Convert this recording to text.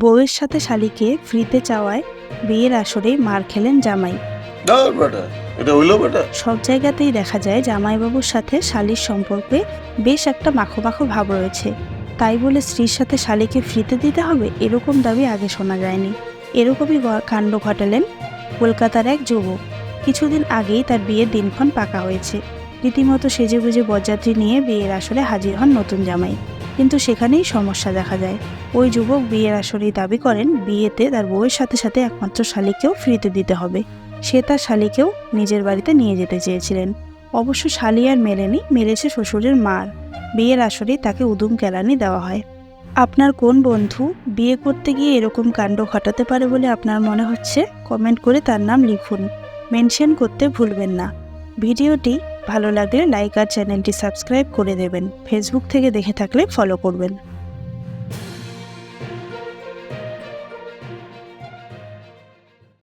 বউয়ের সাথে শালিকে ফ্রিতে চাওয়ায় বিয়ের আসরে মার খেলেন জামাই। সব জায়গাতেই দেখা যায় জামাইবাবুর সাথে শালির সম্পর্কে বেশ একটা মাখো মাখো ভাব রয়েছে। তাই বলে স্ত্রীর সাথে শালিকে ফ্রিতে দিতে হবে এরকম দাবি আগে শোনা যায়নি। এরকমই কাণ্ড ঘটালেন কলকাতার এক যুবক। কিছুদিন আগেই তার বিয়ের দিনক্ষণ পাকা হয়েছে। রীতিমতো সেজেগুজে বরযাত্রী নিয়ে বিয়ের আসরে হাজির হন নতুন জামাই। কিন্তু সেখানেই সমস্যা দেখা যায়। ওই যুবক বিয়ের আসরেই দাবি করেন বিয়েতে তার বউয়ের সাথে সাথে একমাত্র শালিকেও ফ্রিতে দিতে হবে। সে তার শালিকেও নিজের বাড়িতে নিয়ে যেতে চেয়েছিলেন। অবশ্য শালি আর মেলেনি, মেরেছে শ্বশুরের মার। বিয়ের আসরেই তাকে উদুম কেলানি দেওয়া হয়। আপনার কোন বন্ধু বিয়ে করতে গিয়ে এরকম কাণ্ড ঘটাতে পারে বলে আপনার মনে হচ্ছে? কমেন্ট করে তার নাম লিখুন। মেনশন করতে ভুলবেন না। ভিডিওটি ভালো লাগলে লাইক আর চ্যানেলটি সাবস্ক্রাইব করে দেবেন। ফেসবুক থেকে দেখে থাকলে ফলো করবেন।